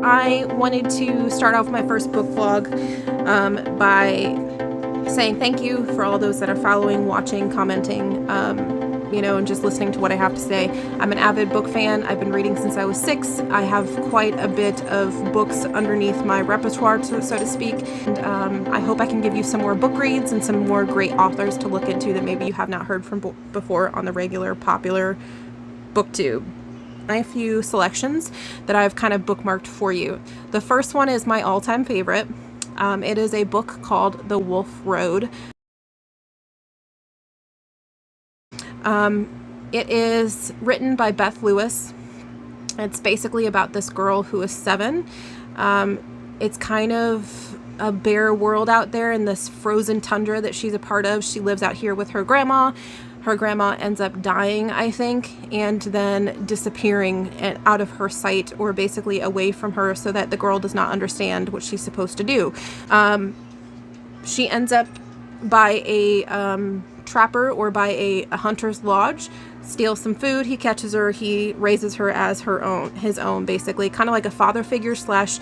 I wanted to start off my first book vlog by saying thank you for all those that are following, watching, commenting, and just listening to what I have to say. I'm an avid book fan. I've been reading since I was 6. I have quite a bit of books underneath my repertoire, so to speak. And I hope I can give you some more book reads and some more great authors to look into that maybe you have not heard from before on the regular popular booktube. A few selections that I've kind of bookmarked for you. The first one is my all-time favorite. It is a book called The Wolf Road. It is written by Beth Lewis. It's basically about this girl who is 7. It's kind of a bare world out there in this frozen tundra that she's a part of. She lives out here with her grandma. Her grandma ends up dying, I think, and then disappearing out of her sight, or basically away from her, so that the girl does not understand what she's supposed to do. She ends up by a trapper or by a hunter's lodge, steals some food, he catches her, he raises her as his own, basically, kind of like a father figure slash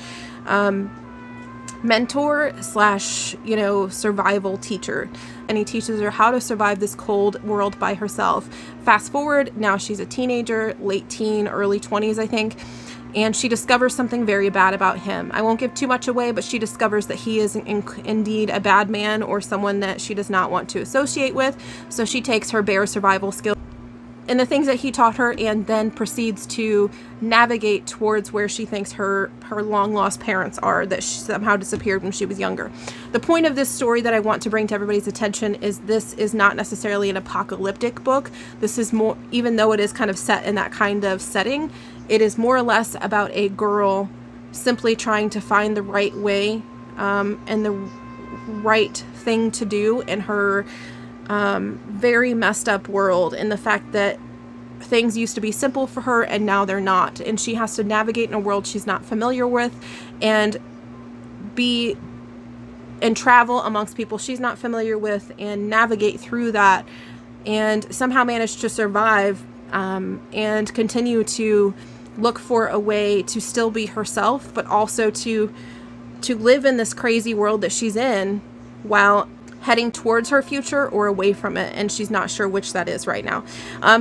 mentor slash survival teacher, and he teaches her how to survive this cold world by herself. Fast forward, now she's a teenager, late teen, early 20s, I think, and she discovers something very bad about him. I won't give too much away, but she discovers that he is indeed a bad man, or someone that she does not want to associate with. So she takes her bare survival skills and the things that he taught her, and then proceeds to navigate towards where she thinks her long lost parents are, that she somehow disappeared when she was younger. The point of this story that I want to bring to everybody's attention is this is not necessarily an apocalyptic book. This is more, even though it is kind of set in that kind of setting, it is more or less about a girl simply trying to find the right way and the right thing to do in her very messed up world, and the fact that things used to be simple for her and now they're not, and she has to navigate in a world she's not familiar with, and travel amongst people she's not familiar with, and navigate through that, and somehow manage to survive, and continue to look for a way to still be herself, but also to live in this crazy world that she's in, while heading towards her future or away from it, and she's not sure which that is right now.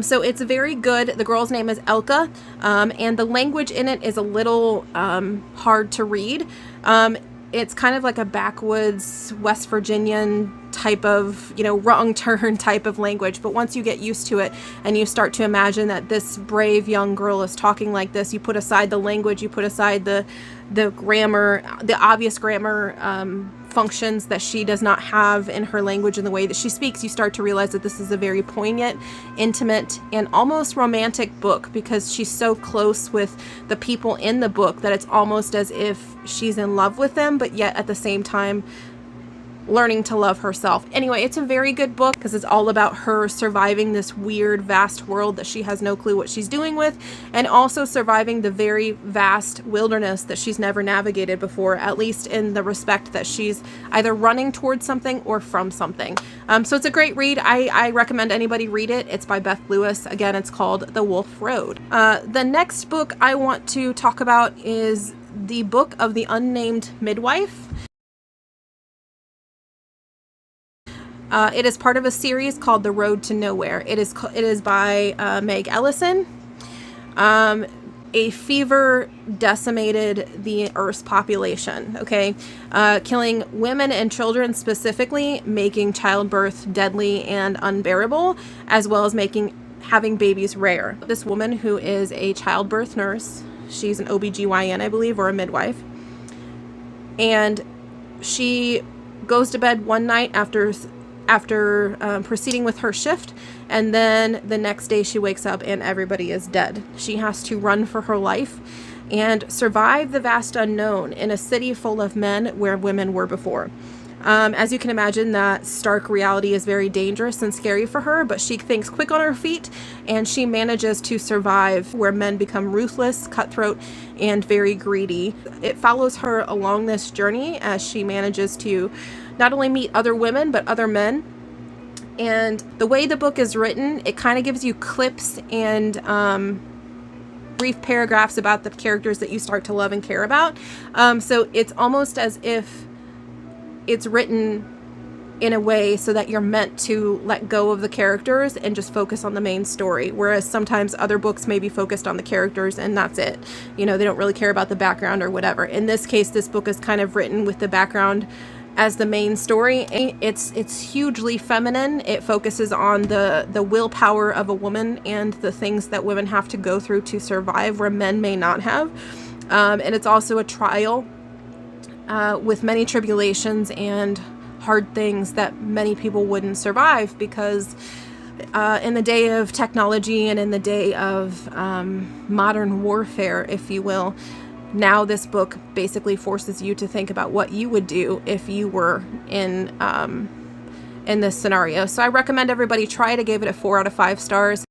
So it's very good. The girl's name is Elka, and the language in it is a little hard to read. It's kind of like a backwoods West Virginian type of, wrong turn type of language. But once you get used to it and you start to imagine that this brave young girl is talking like this, you put aside the language, you put aside the grammar, the obvious grammar functions that she does not have in her language and the way that she speaks, you start to realize that this is a very poignant, intimate, and almost romantic book, because she's so close with the people in the book that it's almost as if she's in love with them, but yet at the same time learning to love herself. Anyway, it's a very good book because it's all about her surviving this weird, vast world that she has no clue what she's doing with, and also surviving the very vast wilderness that she's never navigated before, at least in the respect that she's either running towards something or from something. So it's a great read. I recommend anybody read it. It's by Beth Lewis. Again, it's called The Wolf Road. The next book I want to talk about is the book of the Unnamed Midwife. It is part of a series called The Road to Nowhere. It is by Meg Ellison. A fever decimated the Earth's population, okay? Killing women and children specifically, making childbirth deadly and unbearable, as well as having babies rare. This woman, who is a childbirth nurse, she's an OBGYN, I believe, or a midwife, and she goes to bed one night after proceeding with her shift, and then the next day she wakes up and everybody is dead. She has to run for her life and survive the vast unknown in a city full of men where women were before. As you can imagine, that stark reality is very dangerous and scary for her, but she thinks quick on her feet, and she manages to survive where men become ruthless, cutthroat, and very greedy. It follows her along this journey as she manages to not only meet other women, but other men. And the way the book is written, it kind of gives you clips and brief paragraphs about the characters that you start to love and care about. So it's almost as if it's written in a way so that you're meant to let go of the characters and just focus on the main story, whereas sometimes other books may be focused on the characters and that's it. You know, they don't really care about the background or whatever. In this case, this book is kind of written with the background as the main story. It's hugely feminine. It focuses on the willpower of a woman and the things that women have to go through to survive where men may not have. And it's also a trial with many tribulations and hard things that many people wouldn't survive, because in the day of technology and in the day of modern warfare, if you will, now this book basically forces you to think about what you would do if you were in this scenario. So I recommend everybody try it. I gave it a 4 out of 5 stars.